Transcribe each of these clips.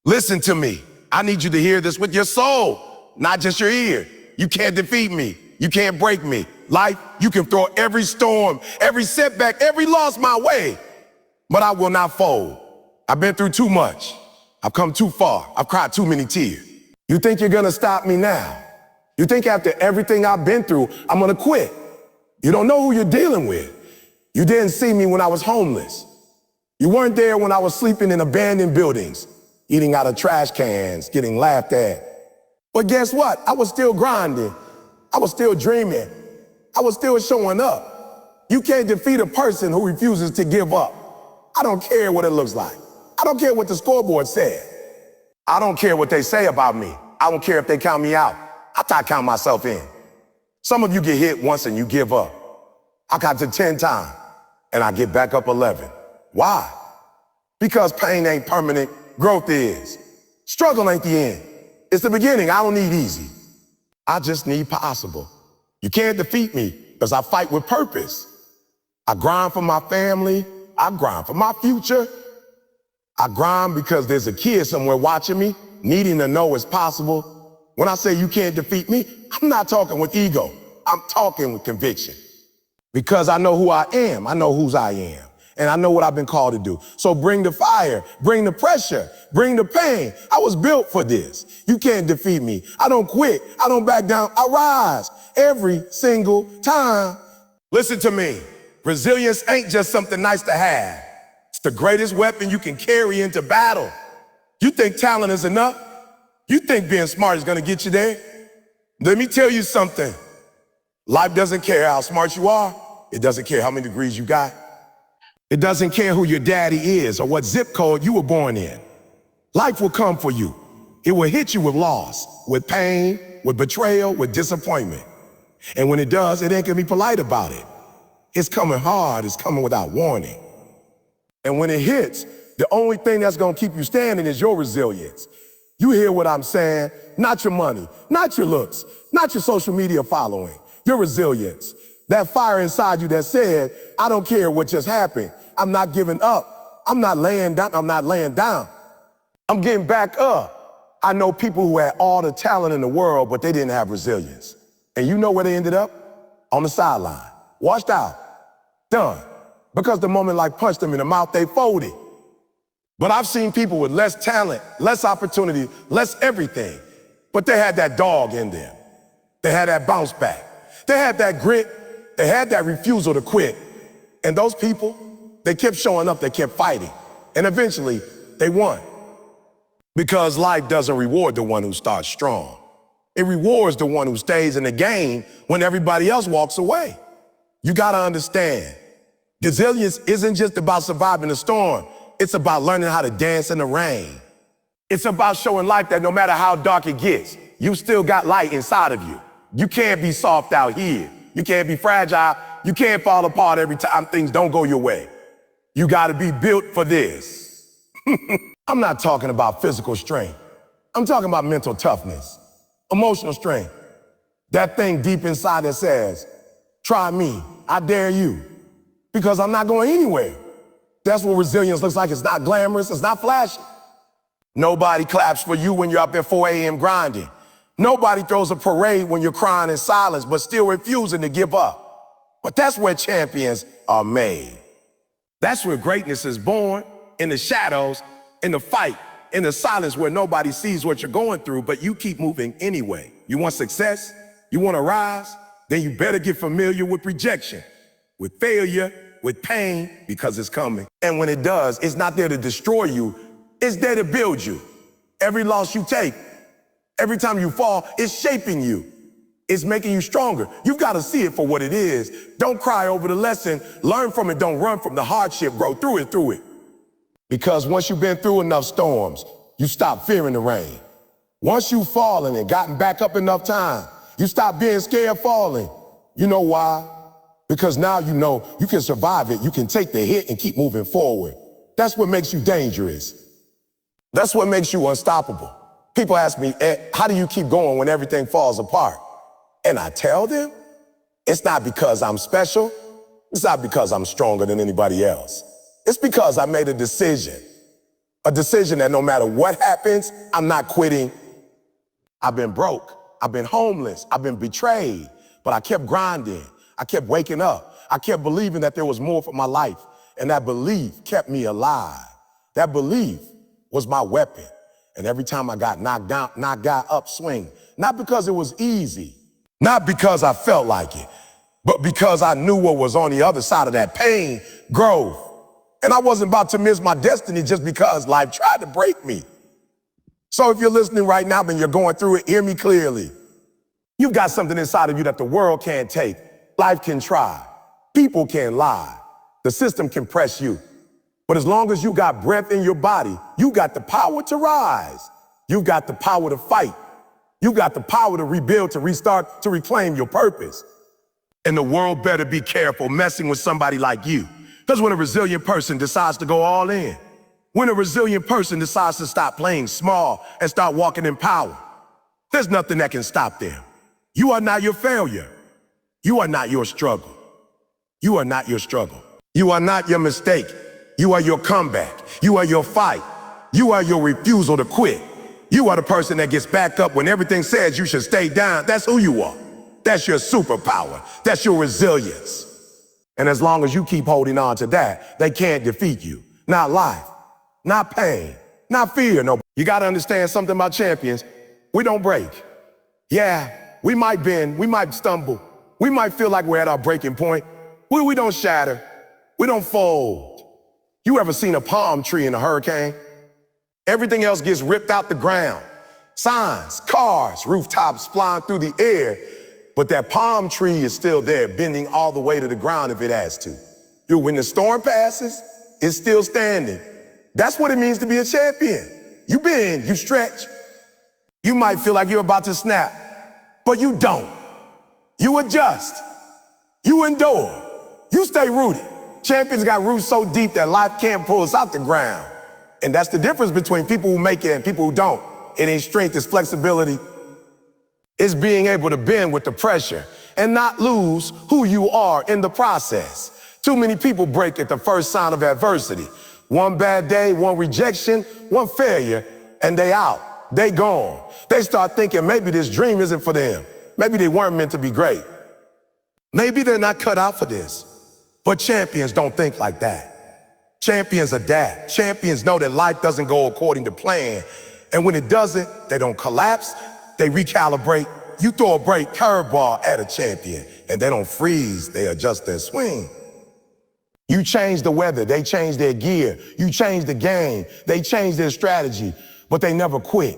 Listen to me. I need you to hear this with your soul, not just your ear. You can't defeat me. You can't break me. Life, you can throw every storm, every setback, every loss my way, but I will not fold. I've been through too much. I've come too far. I've cried too many tears. You think you're gonna stop me now? You think after everything I've been through, I'm gonna quit? You don't know who you're dealing with. You didn't see me when I was homeless. You weren't there when I was sleeping in abandoned buildings, eating out of trash cans, getting laughed at. But guess what? I was still grinding. I was still dreaming. I was still showing up. You can't defeat a person who refuses to give up. I don't care what it looks like. I don't care what the scoreboard said. I don't care what they say about me. I don't care if they count me out. I count myself in. Some of you get hit once and you give up. I got to 10 times and I get back up 11. Why? Because pain ain't permanent, growth is. Struggle ain't the end. It's the beginning. I don't need easy. I just need possible. You can't defeat me because I fight with purpose. I grind for my family. I grind for my future. I grind because there's a kid somewhere watching me, needing to know it's possible. When I say you can't defeat me, I'm not talking with ego. I'm talking with conviction. Because I know who I am. I know whose I am. And I know what I've been called to do. So bring the fire, bring the pressure, bring the pain. I was built for this. You can't defeat me. I don't quit. I don't back down. I rise every single time. Listen to me. Resilience ain't just something nice to have. It's the greatest weapon you can carry into battle. You think talent is enough? You think being smart is gonna get you there? Let me tell you something. Life doesn't care how smart you are. It doesn't care how many degrees you got. It doesn't care who your daddy is or what zip code you were born in. Life will come for you. It will hit you with loss, with pain, with betrayal, with disappointment. And when it does, it ain't gonna be polite about it. It's coming hard, it's coming without warning. And when it hits, the only thing that's gonna keep you standing is your resilience. You hear what I'm saying? Not your money, not your looks, not your social media following, your resilience. That fire inside you that said, I don't care what just happened. I'm not giving up. I'm not laying down. I'm not laying down. I'm getting back up. I know people who had all the talent in the world, but they didn't have resilience. And you know where they ended up? On the sideline, washed out, done. Because the moment life punched them in the mouth, they folded. But I've seen people with less talent, less opportunity, less everything, but they had that dog in them. They had that bounce back. They had that grit. They had that refusal to quit. And those people, they kept showing up, they kept fighting. And eventually, they won. Because life doesn't reward the one who starts strong. It rewards the one who stays in the game when everybody else walks away. You gotta understand, resilience isn't just about surviving the storm. It's about learning how to dance in the rain. It's about showing life that no matter how dark it gets, you still got light inside of you. You can't be soft out here. You can't be fragile. You can't fall apart every time things don't go your way. You gotta be built for this. I'm not talking about physical strength. I'm talking about mental toughness, emotional strength. That thing deep inside that says, try me, I dare you, because I'm not going anywhere. That's what resilience looks like. It's not glamorous, it's not flashy. Nobody claps for you when you're up at 4 a.m. grinding. Nobody throws a parade when you're crying in silence, but still refusing to give up. But that's where champions are made. That's where greatness is born, in the shadows, in the fight, in the silence where nobody sees what you're going through, but you keep moving anyway. You want success? You want to rise? Then you better get familiar with rejection, with failure, with pain, because it's coming. And when it does, it's not there to destroy you, it's there to build you. Every loss you take, every time you fall, it's shaping you. It's making you stronger. You've got to see it for what it is. Don't cry over the lesson. Learn from it. Don't run from the hardship. Grow through it. Because once you've been through enough storms, you stop fearing the rain. Once you've fallen and gotten back up enough time, you stop being scared of falling. You know why? Because now you know you can survive it. You can take the hit and keep moving forward. That's what makes you dangerous. That's what makes you unstoppable. People ask me, how do you keep going when everything falls apart? And I tell them, it's not because I'm special. It's not because I'm stronger than anybody else. It's because I made a decision. A decision that no matter what happens, I'm not quitting. I've been broke. I've been homeless. I've been betrayed. But I kept grinding. I kept waking up. I kept believing that there was more for my life. And that belief kept me alive. That belief was my weapon. And every time I got knocked down, I got upswing. Not because it was easy. Not because I felt like it. But because I knew what was on the other side of that pain, growth. And I wasn't about to miss my destiny just because life tried to break me. So if you're listening right now and you're going through it, hear me clearly. You've got something inside of you that the world can't take. Life can try. People can lie. The system can press you. But as long as you got breath in your body, you got the power to rise. You got the power to fight. You got the power to rebuild, to restart, to reclaim your purpose. And the world better be careful messing with somebody like you. Because when a resilient person decides to go all in, when a resilient person decides to stop playing small and start walking in power, there's nothing that can stop them. You are not your failure. You are not your struggle. You are not your struggle. You are not your mistake. You are your comeback. You are your fight. You are your refusal to quit. You are the person that gets back up when everything says you should stay down. That's who you are. That's your superpower. That's your resilience. And as long as you keep holding on to that, they can't defeat you. Not life, not pain, not fear. No, you got to understand something about champions. We don't break. Yeah, we might bend, we might stumble. We might feel like we're at our breaking point. We don't shatter. We don't fold. You ever seen a palm tree in a hurricane? Everything else gets ripped out the ground. Signs, cars, rooftops flying through the air. But that palm tree is still there, bending all the way to the ground if it has to. When the storm passes, it's still standing. That's what it means to be a champion. You bend, you stretch. You might feel like you're about to snap, but you don't. You adjust. You endure. You stay rooted. Champions got roots so deep that life can't pull us out the ground. And that's the difference between people who make it and people who don't. It ain't strength, it's flexibility. It's being able to bend with the pressure and not lose who you are in the process. Too many people break at the first sign of adversity. One bad day, one rejection, one failure, and they out. They gone. They start thinking maybe this dream isn't for them. Maybe they weren't meant to be great. Maybe they're not cut out for this. But champions don't think like that. Champions adapt. Champions know that life doesn't go according to plan. And when it doesn't, they don't collapse. They recalibrate. You throw a break curveball at a champion, and they don't freeze. They adjust their swing. You change the weather. They change their gear. You change the game. They change their strategy, but they never quit.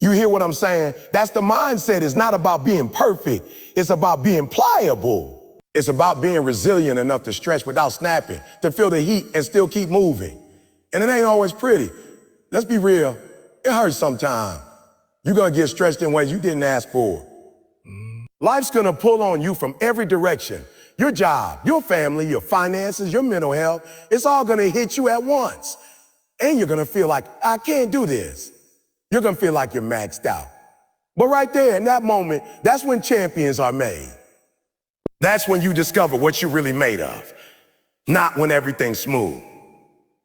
You hear what I'm saying? That's the mindset. It's not about being perfect. It's about being pliable. It's about being resilient enough to stretch without snapping, to feel the heat and still keep moving. And it ain't always pretty. Let's be real. It hurts sometimes. You're going to get stretched in ways you didn't ask for. Life's going to pull on you from every direction. Your job, your family, your finances, your mental health, it's all going to hit you at once. And you're going to feel like, I can't do this. You're going to feel like you're maxed out. But right there in that moment, that's when champions are made. That's when you discover what you're really made of. Not when everything's smooth.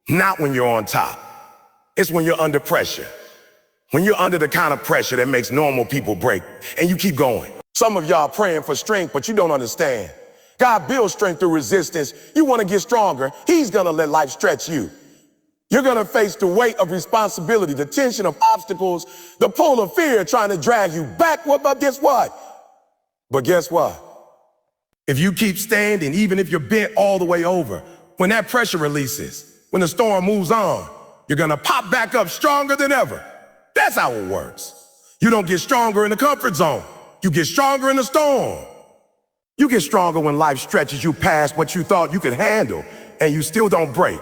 Not when you're on top. It's when you're under pressure. When you're under the kind of pressure that makes normal people break, and you keep going. Some of y'all praying for strength, but you don't understand. God builds strength through resistance. You want to get stronger, He's going to let life stretch you. You're going to face the weight of responsibility, the tension of obstacles, the pull of fear trying to drag you back. But guess what? If you keep standing, even if you're bent all the way over, when that pressure releases, when the storm moves on, you're going to pop back up stronger than ever. That's how it works. You don't get stronger in the comfort zone. You get stronger in the storm. You get stronger when life stretches you past what you thought you could handle, and you still don't break.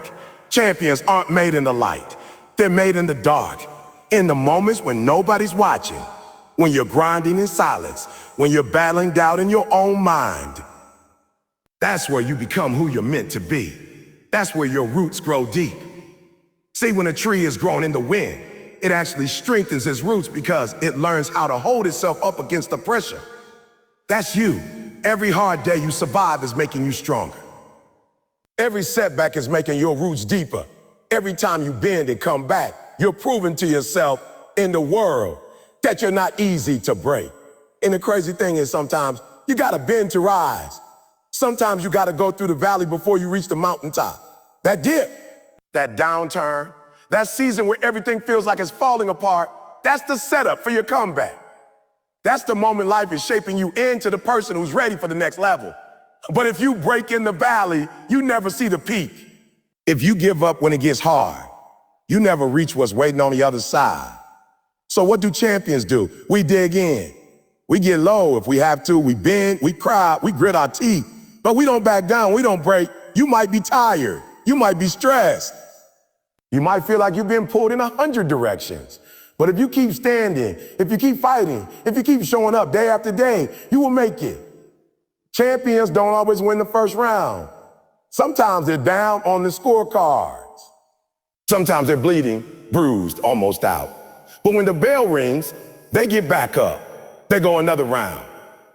Champions aren't made in the light. They're made in the dark, in the moments when nobody's watching, when you're grinding in silence, when you're battling doubt in your own mind. That's where you become who you're meant to be. That's where your roots grow deep. See, when a tree is grown in the wind, it actually strengthens its roots because it learns how to hold itself up against the pressure. That's you. Every hard day you survive is making you stronger. Every setback is making your roots deeper. Every time you bend and come back, you're proving to yourself in the world that you're not easy to break. And the crazy thing is sometimes you gotta bend to rise. Sometimes you gotta go through the valley before you reach the mountaintop. That dip, that downturn, that season where everything feels like it's falling apart, that's the setup for your comeback. That's the moment life is shaping you into the person who's ready for the next level. But if you break in the valley, you never see the peak. If you give up when it gets hard, you never reach what's waiting on the other side. So what do champions do? We dig in. We get low if we have to. We bend, we cry, we grit our teeth. But we don't back down, we don't break. You might be tired. You might be stressed. You might feel like you've been pulled in 100 directions. But if you keep standing, if you keep fighting, if you keep showing up day after day, you will make it. Champions don't always win the first round. Sometimes they're down on the scorecards. Sometimes they're bleeding, bruised, almost out. But when the bell rings, they get back up. They go another round.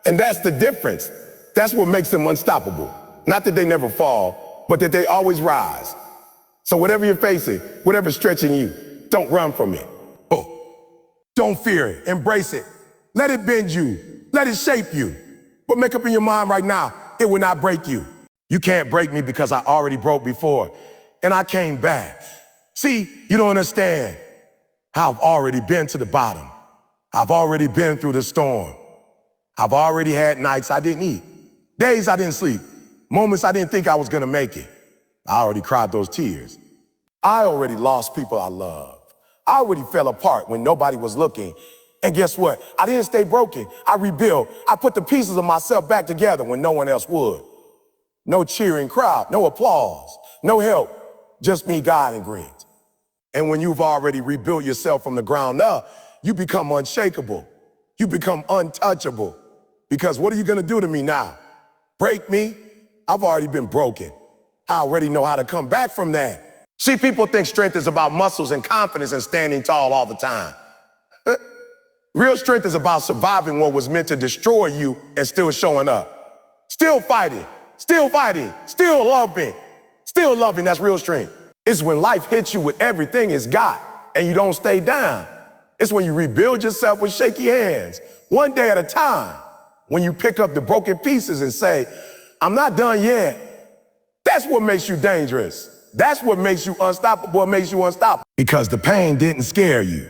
And that's the difference. That's what makes them unstoppable. Not that they never fall, but that they always rise. So whatever you're facing, whatever's stretching you, don't run from it. Don't fear it, embrace it. Let it bend you, let it shape you. But make up in your mind right now, it will not break you. You can't break me because I already broke before, and I came back. See, you don't understand how I've already been to the bottom. I've already been through the storm. I've already had nights I didn't eat, days I didn't sleep, moments I didn't think I was gonna make it. I already cried those tears. I already lost people I loved. I already fell apart when nobody was looking. And guess what? I didn't stay broken. I rebuilt. I put the pieces of myself back together when no one else would. No cheering crowd, no applause, no help, just me, God, and grins. And when you've already rebuilt yourself from the ground up, you become unshakable. You become untouchable. Because what are you gonna do to me now? Break me? I've already been broken. I already know how to come back from that. See, people think strength is about muscles and confidence and standing tall all the time. Real strength is about surviving what was meant to destroy you and still showing up. Still fighting, still loving. Still loving, that's real strength. It's when life hits you with everything it's got and you don't stay down. It's when you rebuild yourself with shaky hands, one day at a time. When you pick up the broken pieces and say, I'm not done yet. That's what makes you dangerous. That's what makes you unstoppable, what makes you unstoppable. Because the pain didn't scare you.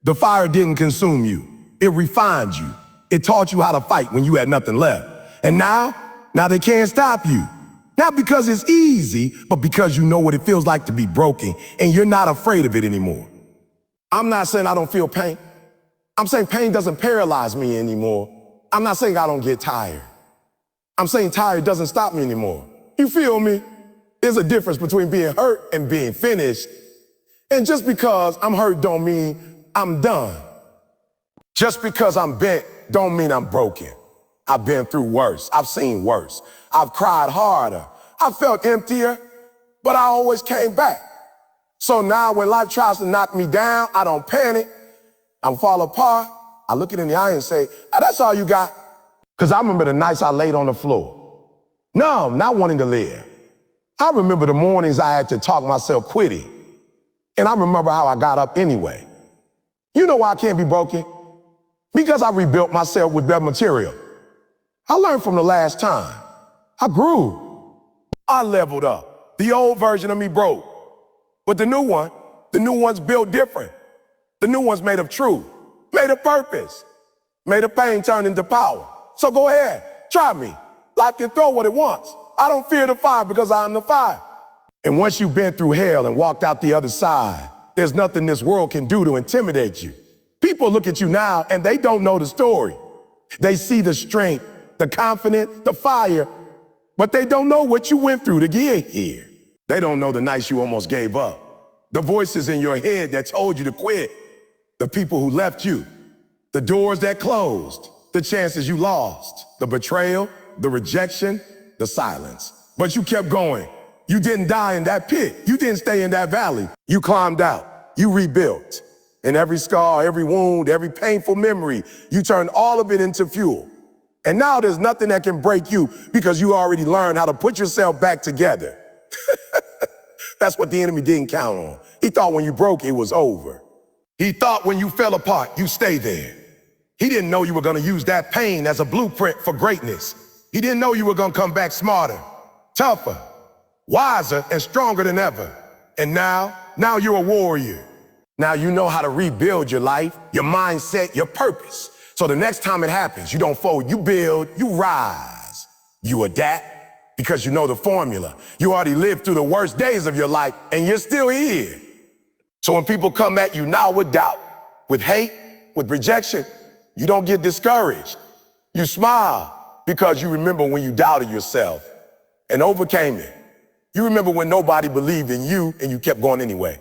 The fire didn't consume you. It refined you. It taught you how to fight when you had nothing left. And now they can't stop you. Not because it's easy, but because you know what it feels like to be broken and you're not afraid of it anymore. I'm not saying I don't feel pain. I'm saying pain doesn't paralyze me anymore. I'm not saying I don't get tired. I'm saying tired doesn't stop me anymore. You feel me? There's a difference between being hurt and being finished. And just because I'm hurt don't mean I'm done. Just because I'm bent don't mean I'm broken. I've been through worse. I've seen worse. I've cried harder. I felt emptier, but I always came back. So now when life tries to knock me down, I don't panic. I fall apart. I look it in the eye and say, that's all you got. Because I remember the nights I laid on the floor, numb, not wanting to live. I remember the mornings I had to talk myself quitting. And I remember how I got up anyway. You know why I can't be broken? Because I rebuilt myself with better material. I learned from the last time. I grew. I leveled up. The old version of me broke. But the new one's built different. The new one's made of truth, made of purpose, made of pain turned into power. So go ahead, try me. Life can throw what it wants. I don't fear the fire because I'm the fire. And once you've been through hell and walked out the other side, there's nothing this world can do to intimidate you. People look at you now and they don't know the story. They see the strength, the confidence, the fire, but they don't know what you went through to get here. They don't know the nights you almost gave up, the voices in your head that told you to quit, the people who left you, the doors that closed, the chances you lost, the betrayal, the rejection, the silence. But you kept going. You didn't die in that pit. You didn't stay in that valley. You climbed out. You rebuilt. And every scar, every wound, every painful memory, you turned all of it into fuel. And now there's nothing that can break you because you already learned how to put yourself back together. That's what the enemy didn't count on. He thought when you broke, it was over. He thought when you fell apart, you stayed there. He didn't know you were gonna use that pain as a blueprint for greatness. He didn't know you were gonna come back smarter, tougher, wiser, and stronger than ever. And now you're a warrior. Now you know how to rebuild your life, your mindset, your purpose. So the next time it happens, you don't fold, you build, you rise. You adapt because you know the formula. You already lived through the worst days of your life and you're still here. So when people come at you now with doubt, with hate, with rejection, you don't get discouraged. You smile because you remember when you doubted yourself and overcame it. You remember when nobody believed in you and you kept going anyway.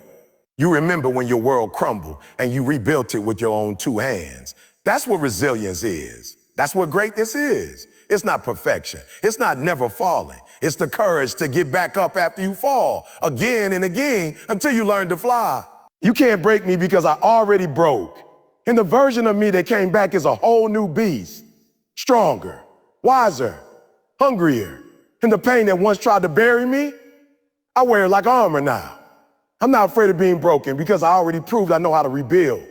You remember when your world crumbled and you rebuilt it with your own two hands. That's what resilience is. That's what greatness is. It's not perfection. It's not never falling. It's the courage to get back up after you fall again and again until you learn to fly. You can't break me because I already broke. And the version of me that came back is a whole new beast. Stronger, wiser, hungrier. And the pain that once tried to bury me, I wear it like armor now. I'm not afraid of being broken because I already proved I know how to rebuild.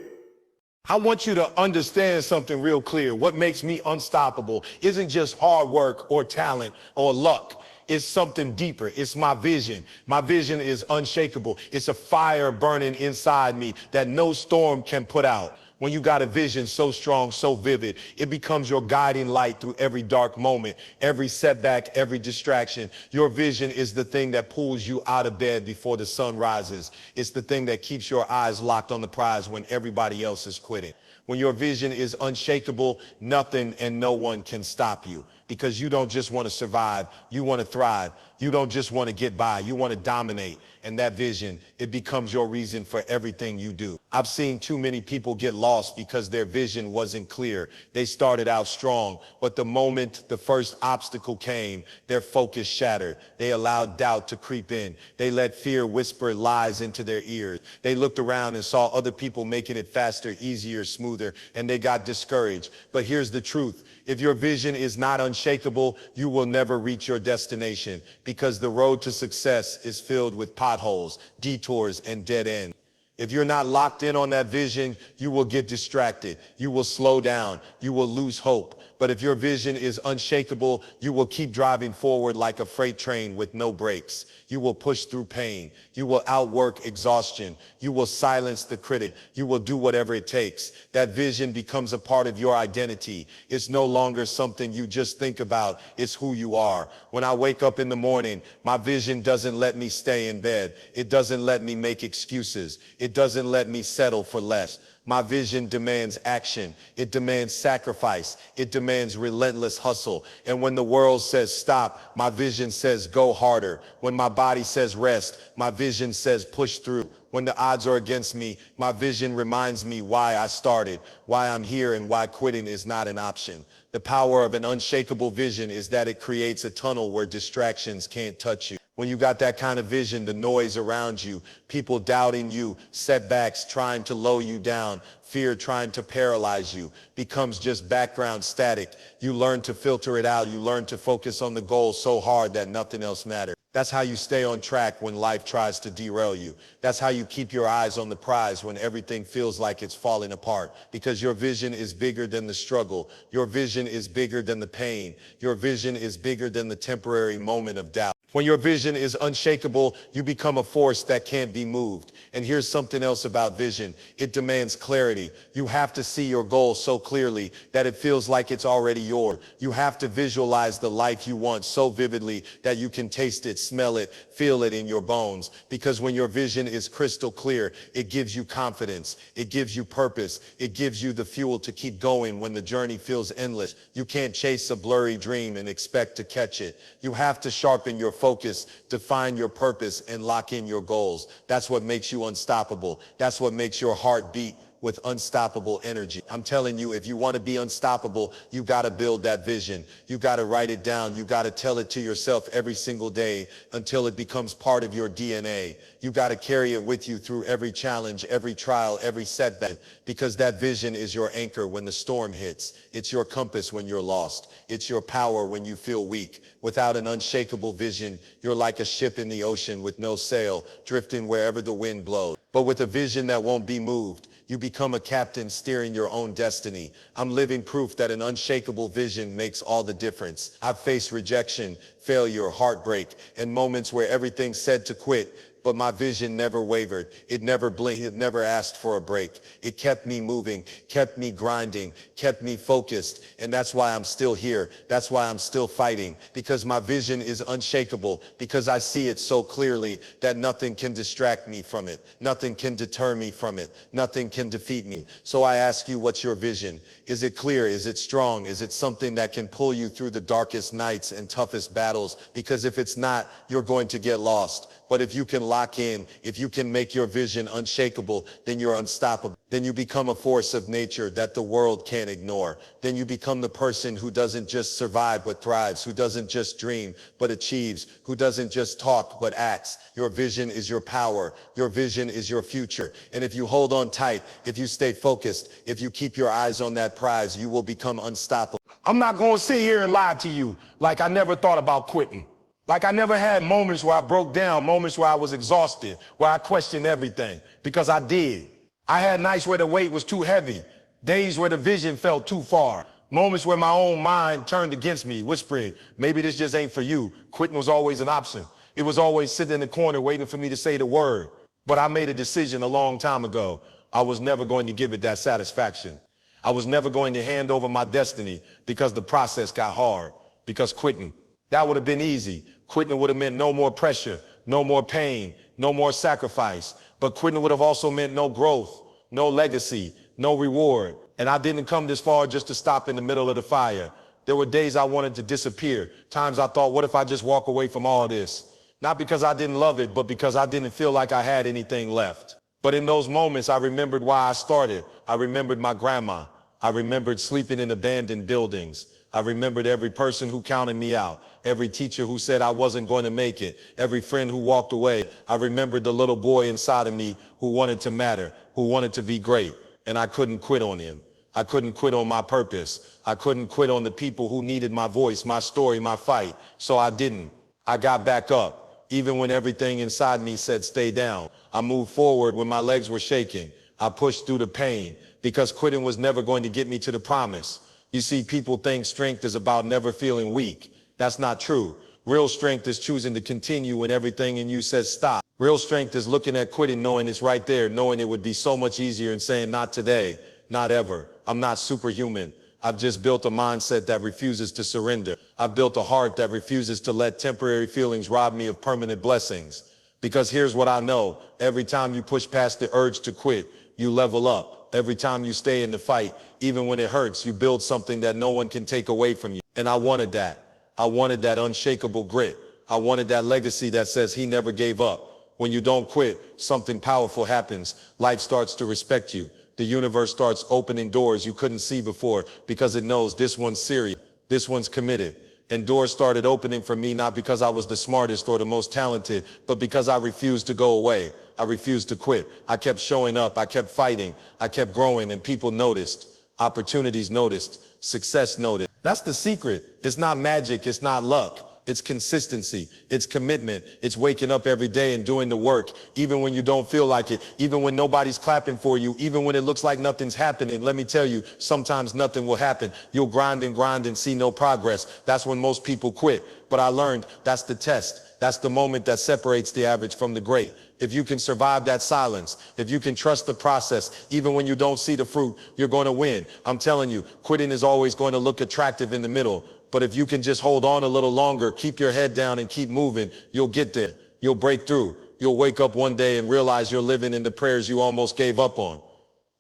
I want you to understand something real clear. What makes me unstoppable isn't just hard work or talent or luck. It's something deeper. It's my vision. My vision is unshakable. It's a fire burning inside me that no storm can put out. When you got a vision so strong, so vivid, it becomes your guiding light through every dark moment, every setback, every distraction. Your vision is the thing that pulls you out of bed before the sun rises. It's the thing that keeps your eyes locked on the prize when everybody else is quitting. When your vision is unshakable, nothing and no one can stop you, because you don't just want to survive, you want to thrive. You don't just want to get by, you want to dominate. And that vision, it becomes your reason for everything you do. I've seen too many people get lost because their vision wasn't clear. They started out strong, but the moment the first obstacle came, their focus shattered. They allowed doubt to creep in. They let fear whisper lies into their ears. They looked around and saw other people making it faster, easier, smoother, and they got discouraged. But here's the truth. If your vision is not unshakable, you will never reach your destination, because the road to success is filled with potholes, detours, and dead ends. If you're not locked in on that vision, you will get distracted. You will slow down. You will lose hope. But if your vision is unshakable, you will keep driving forward like a freight train with no brakes. You will push through pain. You will outwork exhaustion. You will silence the critic. You will do whatever it takes. That vision becomes a part of your identity. It's no longer something you just think about. It's who you are. When I wake up in the morning, my vision doesn't let me stay in bed. It doesn't let me make excuses. It doesn't let me settle for less. My vision demands action. It demands sacrifice. It demands relentless hustle. And when the world says stop, my vision says go harder. When my body says rest, my vision says push through. When the odds are against me, my vision reminds me why I started, why I'm here, and why quitting is not an option. The power of an unshakable vision is that it creates a tunnel where distractions can't touch you. When you got that kind of vision, the noise around you, people doubting you, setbacks trying to low you down, fear trying to paralyze you, becomes just background static. You learn to filter it out. You learn to focus on the goal so hard that nothing else matters. That's how you stay on track when life tries to derail you. That's how you keep your eyes on the prize when everything feels like it's falling apart, because your vision is bigger than the struggle. Your vision is bigger than the pain. Your vision is bigger than the temporary moment of doubt. When your vision is unshakable, you become a force that can't be moved. And here's something else about vision. It demands clarity. You have to see your goal so clearly that it feels like it's already yours. You have to visualize the life you want so vividly that you can taste it, smell it, feel it in your bones. Because when your vision is crystal clear, it gives you confidence. It gives you purpose. It gives you the fuel to keep going when the journey feels endless. You can't chase a blurry dream and expect to catch it. You have to sharpen your focus, define your purpose, and lock in your goals. That's what makes you unstoppable. That's what makes your heart beat. with unstoppable energy. I'm telling you, if you want to be unstoppable, you got to build that vision. You got to write it down. You got to tell it to yourself every single day until it becomes part of your DNA. You got to carry it with you through every challenge, every trial, every setback, because that vision is your anchor when the storm hits. It's your compass when you're lost. It's your power when you feel weak. Without an unshakable vision, you're like a ship in the ocean with no sail, drifting wherever the wind blows. But with a vision that won't be moved, you become a captain steering your own destiny. I'm living proof that an unshakable vision makes all the difference. I've faced rejection, failure, heartbreak, and moments where everything said to quit. But my vision never wavered. It never blinked. It never asked for a break. It kept me moving, kept me grinding, kept me focused. And that's why I'm still here. That's why I'm still fighting, because my vision is unshakable, because I see it so clearly that nothing can distract me from it. Nothing can deter me from it. Nothing can defeat me. So I ask you, what's your vision? Is it clear? Is it strong? Is it something that can pull you through the darkest nights and toughest battles? Because if it's not, you're going to get lost. But if you can lock in, if you can make your vision unshakable, then you're unstoppable. Then you become a force of nature that the world can't ignore. Then you become the person who doesn't just survive but thrives, who doesn't just dream but achieves, who doesn't just talk but acts. Your vision is your power. Your vision is your future. And if you hold on tight, if you stay focused, if you keep your eyes on that prize, you will become unstoppable. I'm not going to sit here and lie to you like I never thought about quitting. Like I never had moments where I broke down, moments where I was exhausted, where I questioned everything, because I did. I had nights where the weight was too heavy, days where the vision felt too far, moments where my own mind turned against me, whispering, maybe this just ain't for you. Quitting was always an option. It was always sitting in the corner waiting for me to say the word. But I made a decision a long time ago. I was never going to give it that satisfaction. I was never going to hand over my destiny because the process got hard, because quitting, that would have been easy. Quitting would have meant no more pressure, no more pain, no more sacrifice. But quitting would have also meant no growth, no legacy, no reward. And I didn't come this far just to stop in the middle of the fire. There were days I wanted to disappear. Times I thought, what if I just walk away from all this? Not because I didn't love it, but because I didn't feel like I had anything left. But in those moments, I remembered why I started. I remembered my grandma. I remembered sleeping in abandoned buildings. I remembered every person who counted me out, every teacher who said I wasn't going to make it, every friend who walked away. I remembered the little boy inside of me who wanted to matter, who wanted to be great, and I couldn't quit on him. I couldn't quit on my purpose. I couldn't quit on the people who needed my voice, my story, my fight. So I didn't. I got back up, even when everything inside me said stay down. I moved forward when my legs were shaking. I pushed through the pain, because quitting was never going to get me to the promise. You see, people think strength is about never feeling weak. That's not true. Real strength is choosing to continue when everything in you says stop. Real strength is looking at quitting, knowing it's right there, knowing it would be so much easier, and saying not today, not ever. I'm not superhuman. I've just built a mindset that refuses to surrender. I've built a heart that refuses to let temporary feelings rob me of permanent blessings. Because here's what I know. Every time you push past the urge to quit, you level up. Every time you stay in the fight, even when it hurts, you build something that no one can take away from you. And I wanted that. I wanted that unshakable grit. I wanted that legacy that says he never gave up. When you don't quit, something powerful happens. Life starts to respect you. The universe starts opening doors you couldn't see before, because it knows this one's serious. This one's committed. And doors started opening for me, not because I was the smartest or the most talented, but because I refused to go away. I refused to quit. I kept showing up. I kept fighting. I kept growing, and people noticed. Opportunities noticed. Success noticed. That's the secret. It's not magic. It's not luck. It's consistency. It's commitment. It's waking up every day and doing the work, even when you don't feel like it, even when nobody's clapping for you, even when it looks like nothing's happening. Let me tell you, sometimes nothing will happen. You'll grind and see no progress. That's when most people quit. But I learned that's the test. That's the moment that separates the average from the great. If you can survive that silence, if you can trust the process, even when you don't see the fruit, you're going to win. I'm telling you, quitting is always going to look attractive in the middle. But if you can just hold on a little longer, keep your head down and keep moving, you'll get there. You'll break through. You'll wake up one day and realize you're living in the prayers you almost gave up on.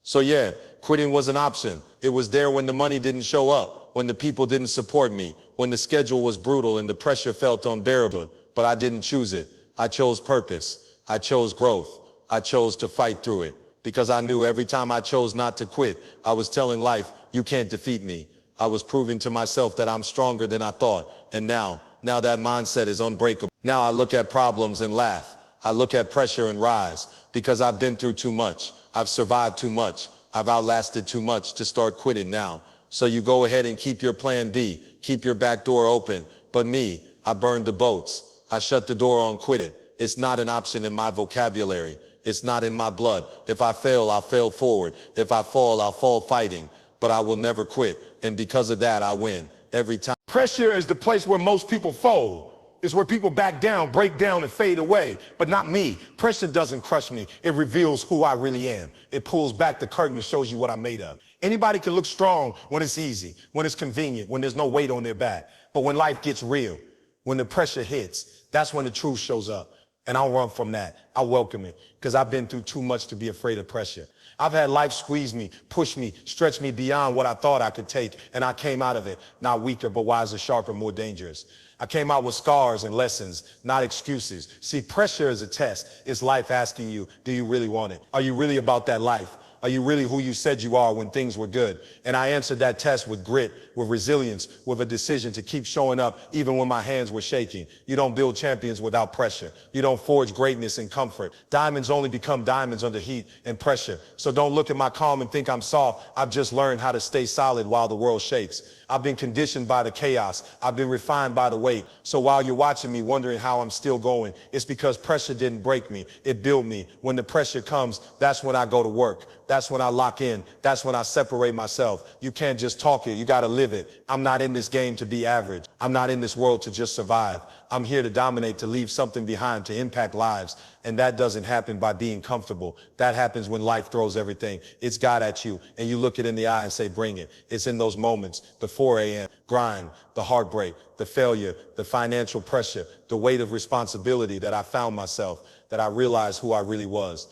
So yeah, quitting was an option. It was there when the money didn't show up, when the people didn't support me, when the schedule was brutal and the pressure felt unbearable. But I didn't choose it. I chose purpose. I chose growth. I chose to fight through it. because I knew every time I chose not to quit, I was telling life, you can't defeat me. I was proving to myself that I'm stronger than I thought. And now that mindset is unbreakable. Now I look at problems and laugh. I look at pressure and rise, because I've been through too much. I've survived too much. I've outlasted too much to start quitting now. So you go ahead and keep your plan B, keep your back door open. But me, I burned the boats. I shut the door on quitting. It's not an option in my vocabulary. It's not in my blood. If I fail, I'll fail forward. If I fall, I'll fall fighting. But I will never quit. And because of that, I win every time. Pressure is the place where most people fold. It's where people back down, break down, and fade away. But not me. Pressure doesn't crush me. It reveals who I really am. It pulls back the curtain and shows you what I'm made of. Anybody can look strong when it's easy, when it's convenient, when there's no weight on their back. But when life gets real, when the pressure hits, that's when the truth shows up. And I'll run from that. I'll welcome it, because I've been through too much to be afraid of pressure. I've had life squeeze me, push me, stretch me beyond what I thought I could take, and I came out of it, not weaker, but wiser, sharper, more dangerous. I came out with scars and lessons, not excuses. See, pressure is a test. It's life asking you, do you really want it? Are you really about that life? Are you really who you said you are when things were good? And I answered that test with grit, with resilience, with a decision to keep showing up even when my hands were shaking. You don't build champions without pressure. You don't forge greatness in comfort. Diamonds only become diamonds under heat and pressure. So don't look at my calm and think I'm soft. I've just learned how to stay solid while the world shakes. I've been conditioned by the chaos. I've been refined by the weight. So while you're watching me wondering how I'm still going, it's because pressure didn't break me. It built me. When the pressure comes, that's when I go to work. That's when I lock in. That's when I separate myself. You can't just talk it. You got to live it. I'm not in this game to be average. I'm not in this world to just survive. I'm here to dominate, to leave something behind, to impact lives. And that doesn't happen by being comfortable. That happens when life throws everything. It's God at you, and you look it in the eye and say, bring it. It's in those moments, the 4 a.m. grind, the heartbreak, the failure, the financial pressure, the weight of responsibility that I found myself, that I realized who I really was.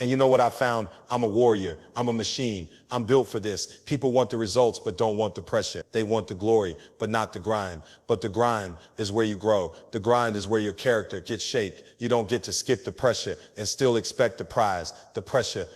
And you know what I found? I'm a warrior. I'm a machine. I'm built for this. People want the results, but don't want the pressure. They want the glory, but not the grind. But the grind is where you grow. The grind is where your character gets shaped. You don't get to skip the pressure and still expect the prize. The pressure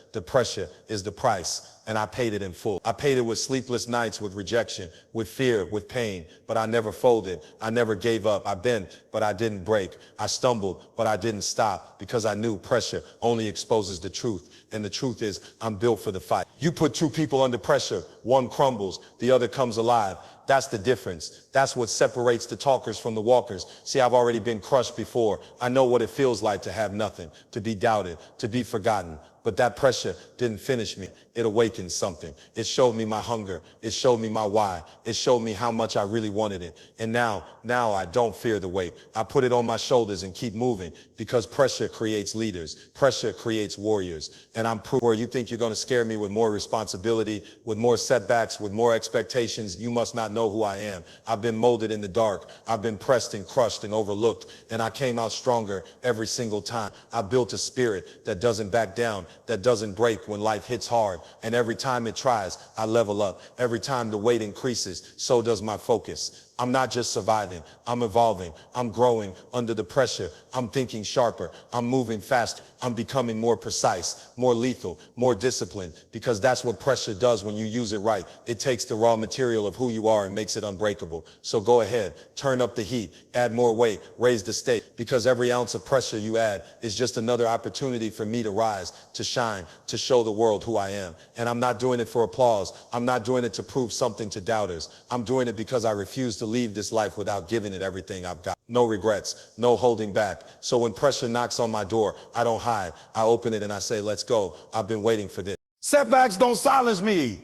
is the price. And I paid it in full. I paid it with sleepless nights, with rejection, with fear, with pain, but I never folded. I never gave up. I bent, but I didn't break. I stumbled, but I didn't stop, because I knew pressure only exposes the truth. And the truth is, I'm built for the fight. You put two people under pressure, one crumbles, the other comes alive. That's the difference. That's what separates the talkers from the walkers. See, I've already been crushed before. I know what it feels like to have nothing, to be doubted, to be forgotten. But that pressure didn't finish me. It awakened something. It showed me my hunger. It showed me my why. It showed me how much I really wanted it. And now I don't fear the weight. I put it on my shoulders and keep moving, because pressure creates leaders. Pressure creates warriors. And I'm proof. Where you think you're going to scare me with more responsibility, with more setbacks, with more expectations, you must not know who I am. I've been molded in the dark. I've been pressed and crushed and overlooked, and I came out stronger every single time. I built a spirit that doesn't back down, that doesn't break when life hits hard. And every time it tries, I level up. Every time the weight increases, so does my focus. I'm not just surviving, I'm evolving, I'm growing under the pressure, I'm thinking sharper, I'm moving faster, I'm becoming more precise, more lethal, more disciplined, because that's what pressure does when you use it right. It takes the raw material of who you are and makes it unbreakable. So go ahead, turn up the heat, add more weight, raise the stake, because every ounce of pressure you add is just another opportunity for me to rise, to shine, to show the world who I am. And I'm not doing it for applause. I'm not doing it to prove something to doubters. I'm doing it because I refuse to leave this life without giving it everything I've got. No regrets, no holding back. So when pressure knocks on my door, I don't hide. I open it and I say, let's go. I've been waiting for this. Setbacks don't silence me.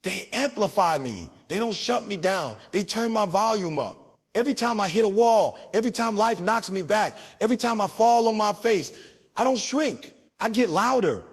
They amplify me. They don't shut me down. They turn my volume up. Every time I hit a wall, every time life knocks me back, every time I fall on my face, I don't shrink. I get louder.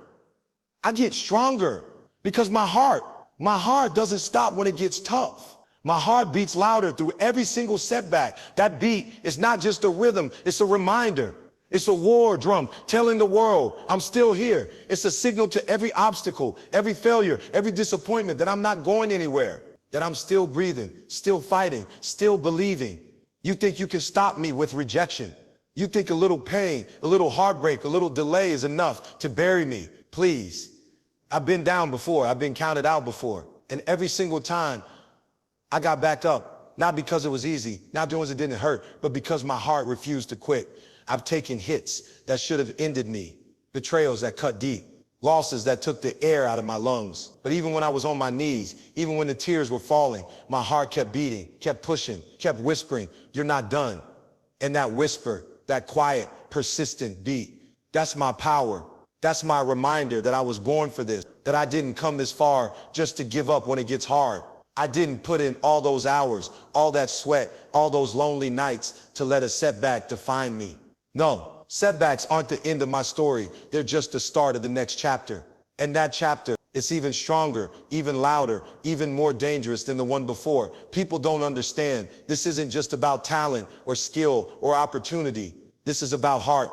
I get stronger, because my heart doesn't stop when it gets tough. My heart beats louder through every single setback. That beat is not just a rhythm, it's a reminder. It's a war drum telling the world I'm still here. It's a signal to every obstacle, every failure, every disappointment that I'm not going anywhere, that I'm still breathing, still fighting, still believing. You think you can stop me with rejection. You think a little pain, a little heartbreak, a little delay is enough to bury me. Please. I've been down before. I've been counted out before. And every single time I got back up, not because it was easy, not because it didn't hurt, but because my heart refused to quit. I've taken hits that should have ended me, betrayals that cut deep, losses that took the air out of my lungs. But even when I was on my knees, even when the tears were falling, my heart kept beating, kept pushing, kept whispering, "You're not done." And that whisper, that quiet, persistent beat, that's my power. That's my reminder that I was born for this, that I didn't come this far just to give up when it gets hard. I didn't put in all those hours, all that sweat, all those lonely nights to let a setback define me. No, setbacks aren't the end of my story. They're just the start of the next chapter. And that chapter is even stronger, even louder, even more dangerous than the one before. People don't understand. This isn't just about talent or skill or opportunity. This is about heart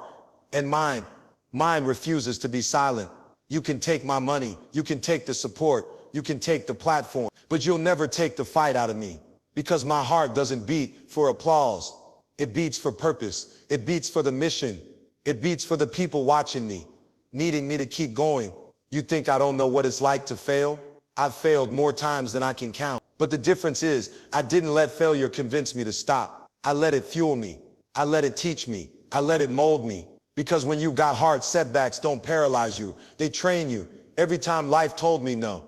and mind. Mine refuses to be silent. You can take my money, you can take the support, you can take the platform, but you'll never take the fight out of me, because my heart doesn't beat for applause. It beats for purpose. It beats for the mission. It beats for the people watching me, needing me to keep going. You think I don't know what it's like to fail? I've failed more times than I can count. But the difference is, I didn't let failure convince me to stop. I let it fuel me. I let it teach me. I let it mold me. Because when you got hard, setbacks don't paralyze you. They train you. Every time life told me no,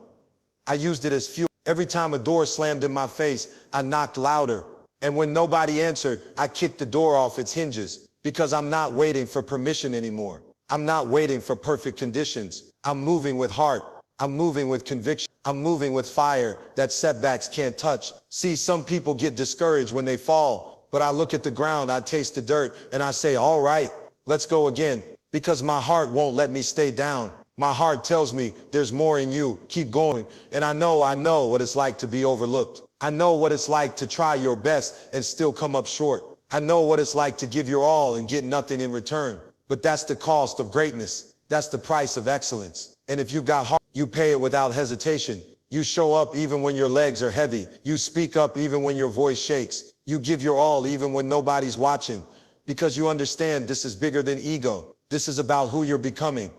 I used it as fuel. Every time a door slammed in my face, I knocked louder. And when nobody answered, I kicked the door off its hinges. Because I'm not waiting for permission anymore. I'm not waiting for perfect conditions. I'm moving with heart. I'm moving with conviction. I'm moving with fire that setbacks can't touch. See, some people get discouraged when they fall. But I look at the ground, I taste the dirt, and I say, all right, let's go again, because my heart won't let me stay down. My heart tells me there's more in you. Keep going. And I know what it's like to be overlooked. I know what it's like to try your best and still come up short. I know what it's like to give your all and get nothing in return. But that's the cost of greatness. That's the price of excellence. And if you got heart, you pay it without hesitation. You show up even when your legs are heavy. You speak up even when your voice shakes. You give your all even when nobody's watching. Because you understand this is bigger than ego. This is about who you're becoming.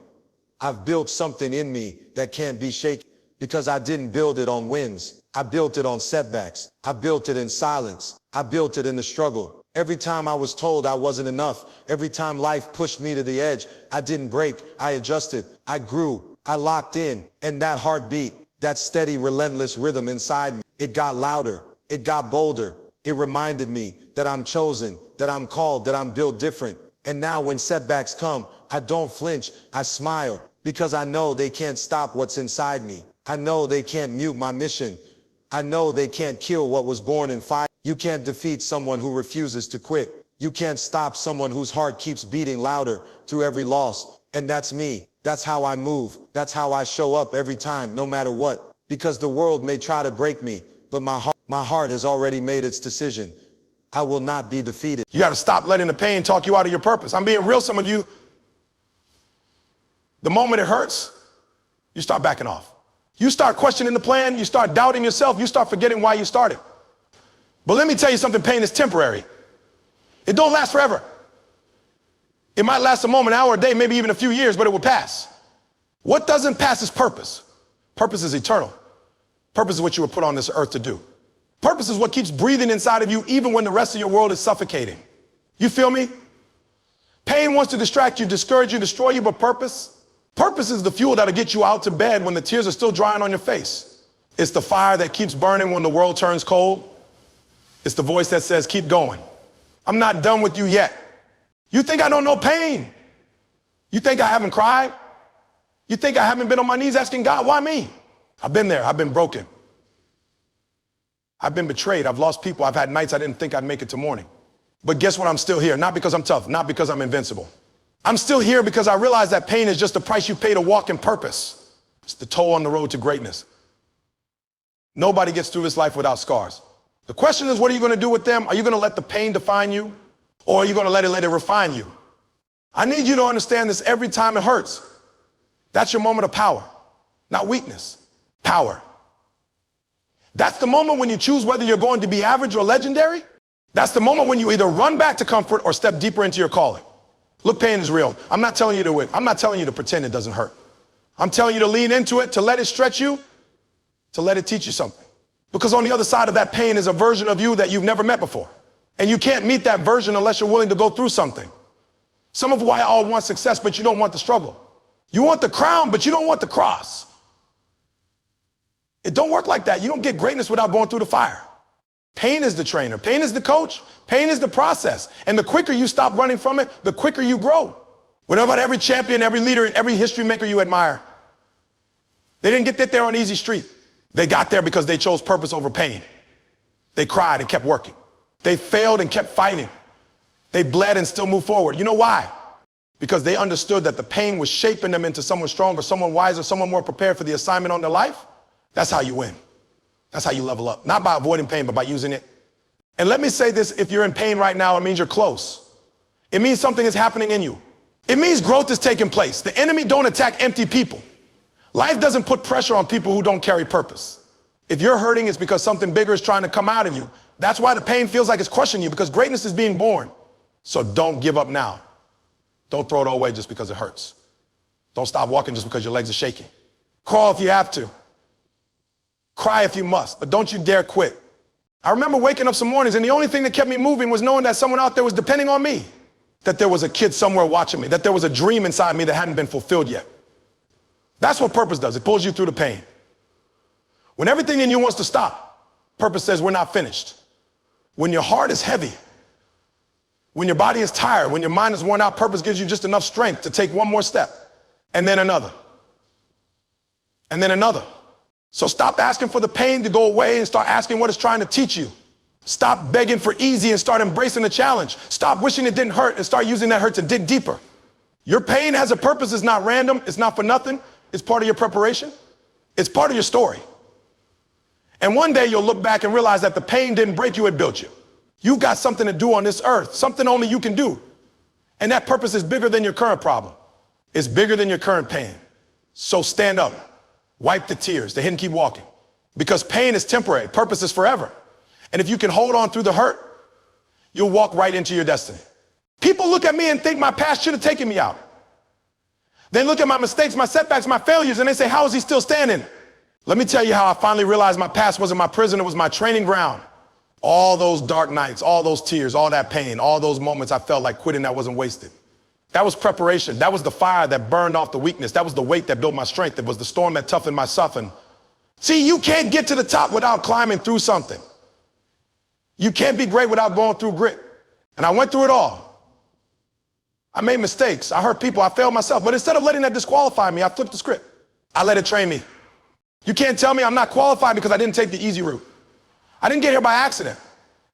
I've built something in me that can't be shaken, because I didn't build it on wins. I built it on setbacks. I built it in silence. I built it in the struggle. Every time I was told I wasn't enough, every time life pushed me to the edge, I didn't break. I adjusted. I grew. I locked in. And that heartbeat, that steady, relentless rhythm inside me, it got louder. It got bolder. It reminded me that I'm chosen, that I'm called, that I'm built different. And now when setbacks come, I don't flinch. I smile, because I know they can't stop what's inside me. I know they can't mute my mission. I know they can't kill what was born in fire. You can't defeat someone who refuses to quit. You can't stop someone whose heart keeps beating louder through every loss. And that's me. That's how I move. That's how I show up every time, no matter what. Because the world may try to break me, but my heart has already made its decision. I will not be defeated. You got to stop letting the pain talk you out of your purpose. I'm being real, some of you. The moment it hurts, you start backing off. You start questioning the plan. You start doubting yourself. You start forgetting why you started. But let me tell you something, pain is temporary. It don't last forever. It might last a moment, an hour, a day, maybe even a few years, but it will pass. What doesn't pass is purpose. Purpose is eternal. Purpose is what you were put on this earth to do. Purpose is what keeps breathing inside of you even when the rest of your world is suffocating. You feel me? Pain wants to distract you, discourage you, destroy you, but purpose is the fuel that'll get you out to bed when the tears are still drying on your face. It's the fire that keeps burning when the world turns cold. It's the voice that says, keep going. I'm not done with you yet. You think I don't know pain? You think I haven't cried? You think I haven't been on my knees asking God, why me? I've been there. I've been broken. I've been betrayed. I've lost people. I've had nights I didn't think I'd make it to morning. But guess what? I'm still here. Not because I'm tough, not because I'm invincible. I'm still here because I realize that pain is just the price you pay to walk in purpose. It's the toll on the road to greatness. Nobody gets through this life without scars. The question is, what are you going to do with them? Are you going to let the pain define you, or are you going to let it refine you? I need you to understand this every time it hurts. That's your moment of power, not weakness, power. That's the moment when you choose whether you're going to be average or legendary. That's the moment when you either run back to comfort or step deeper into your calling. Look, pain is real. I'm not telling you to pretend it doesn't hurt. I'm telling you to lean into it, to let it stretch you, to let it teach you something. Because on the other side of that pain is a version of you that you've never met before. And you can't meet that version unless you're willing to go through something. Some of why all want success, but you don't want the struggle. You want the crown, but you don't want the cross. It don't work like that. You don't get greatness without going through the fire. Pain is the trainer. Pain is the coach. Pain is the process. And the quicker you stop running from it, the quicker you grow. What about every champion, every leader, and every history maker you admire? They didn't get there on easy street. They got there because they chose purpose over pain. They cried and kept working. They failed and kept fighting. They bled and still moved forward. You know why? Because they understood that the pain was shaping them into someone stronger, someone wiser, someone more prepared for the assignment on their life. That's how you win. That's how you level up. Not by avoiding pain, but by using it. And let me say this, if you're in pain right now, it means you're close. It means something is happening in you. It means growth is taking place. The enemy don't attack empty people. Life doesn't put pressure on people who don't carry purpose. If you're hurting, it's because something bigger is trying to come out of you. That's why the pain feels like it's crushing you, because greatness is being born. So don't give up now. Don't throw it away just because it hurts. Don't stop walking just because your legs are shaking. Crawl if you have to. Cry if you must, but don't you dare quit. I remember waking up some mornings and the only thing that kept me moving was knowing that someone out there was depending on me, that there was a kid somewhere watching me, that there was a dream inside me that hadn't been fulfilled yet. That's what purpose does. It pulls you through the pain. When everything in you wants to stop, purpose says we're not finished. When your heart is heavy, when your body is tired, when your mind is worn out, purpose gives you just enough strength to take one more step, and then another, and then another. So stop asking for the pain to go away and start asking what it's trying to teach you. Stop begging for easy and start embracing the challenge. Stop wishing it didn't hurt and start using that hurt to dig deeper. Your pain has a purpose. It's not random. It's not for nothing. It's part of your preparation. It's part of your story. And one day you'll look back and realize that the pain didn't break you, it built you. You've got something to do on this earth, something only you can do. And that purpose is bigger than your current problem. It's bigger than your current pain. So stand up. Wipe the tears, the hit and keep walking. Because pain is temporary, purpose is forever. And if you can hold on through the hurt, you'll walk right into your destiny. People look at me and think my past should have taken me out. They look at my mistakes, my setbacks, my failures, and they say, how is he still standing? Let me tell you how I finally realized my past wasn't my prison, it was my training ground. All those dark nights, all those tears, all that pain, all those moments I felt like quitting that wasn't wasted. That was preparation. That was the fire that burned off the weakness. That was the weight that built my strength. That was the storm that toughened my suffering. See, you can't get to the top without climbing through something. You can't be great without going through grit. And I went through it all. I made mistakes. I hurt people. I failed myself. But instead of letting that disqualify me, I flipped the script. I let it train me. You can't tell me I'm not qualified because I didn't take the easy route. I didn't get here by accident.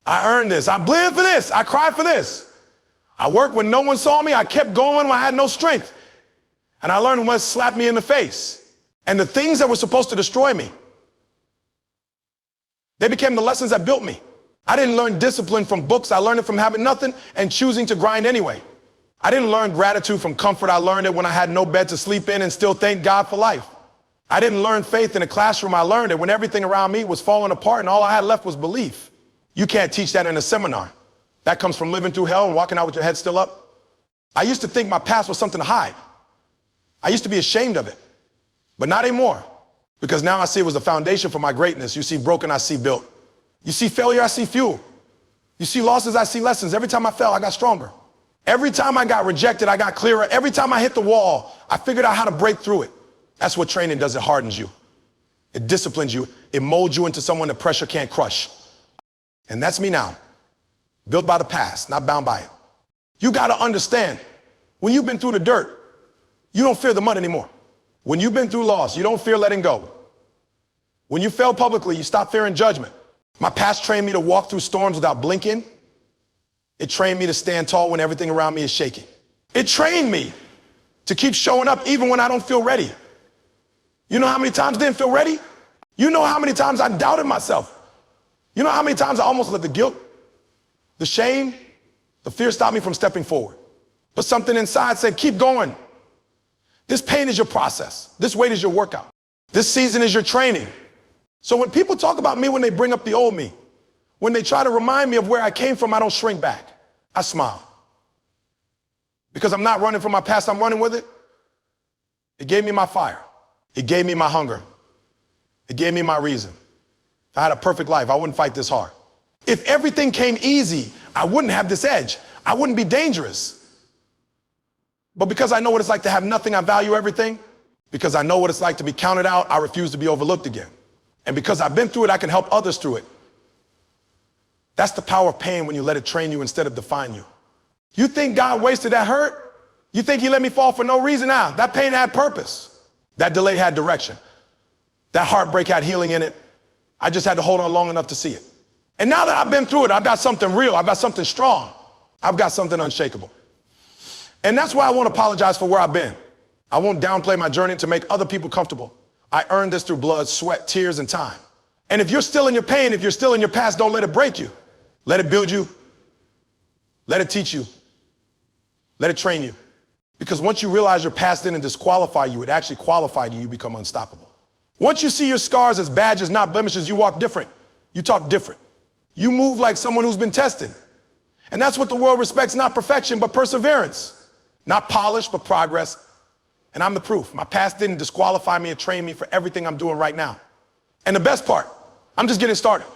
I earned this. I bled for this. I cried for this. I worked when no one saw me. I kept going when I had no strength. And I learned when it slapped me in the face. And the things that were supposed to destroy me, they became the lessons that built me. I didn't learn discipline from books. I learned it from having nothing and choosing to grind anyway. I didn't learn gratitude from comfort. I learned it when I had no bed to sleep in and still thank God for life. I didn't learn faith in a classroom. I learned it when everything around me was falling apart and all I had left was belief. You can't teach that in a seminar. That comes from living through hell and walking out with your head still up. I used to think my past was something to hide. I used to be ashamed of it, but not anymore, because now I see it was the foundation for my greatness. You see broken, I see built. You see failure, I see fuel. You see losses, I see lessons. Every time I fell, I got stronger. Every time I got rejected, I got clearer. Every time I hit the wall, I figured out how to break through it. That's what training does. It hardens you. It disciplines you. It molds you into someone that pressure can't crush. And that's me now. Built by the past, not bound by it. You got to understand, when you've been through the dirt, you don't fear the mud anymore. When you've been through loss, you don't fear letting go. When you fail publicly, you stop fearing judgment. My past trained me to walk through storms without blinking. It trained me to stand tall when everything around me is shaking. It trained me to keep showing up even when I don't feel ready. You know how many times I didn't feel ready? You know how many times I doubted myself? You know how many times I almost let the guilt, the shame, the fear stop me from stepping forward? But something inside said, keep going. This pain is your process. This weight is your workout. This season is your training. So when people talk about me, when they bring up the old me, when they try to remind me of where I came from, I don't shrink back. I smile. Because I'm not running from my past, I'm running with it. It gave me my fire. It gave me my hunger. It gave me my reason. If I had a perfect life, I wouldn't fight this hard. If everything came easy, I wouldn't have this edge. I wouldn't be dangerous. But because I know what it's like to have nothing, I value everything. Because I know what it's like to be counted out, I refuse to be overlooked again. And because I've been through it, I can help others through it. That's the power of pain when you let it train you instead of define you. You think God wasted that hurt? You think he let me fall for no reason? Nah, that pain had purpose. That delay had direction. That heartbreak had healing in it. I just had to hold on long enough to see it. And now that I've been through it, I've got something real. I've got something strong. I've got something unshakable. And that's why I won't apologize for where I've been. I won't downplay my journey to make other people comfortable. I earned this through blood, sweat, tears, and time. And if you're still in your pain, if you're still in your past, don't let it break you. Let it build you. Let it teach you. Let it train you. Because once you realize your past didn't disqualify you, it actually qualified you, you become unstoppable. Once you see your scars as badges, not blemishes, you walk different. You talk different. You move like someone who's been tested. And that's what the world respects, not perfection, but perseverance. Not polish, but progress. And I'm the proof. My past didn't disqualify me or train me for everything I'm doing right now. And the best part, I'm just getting started.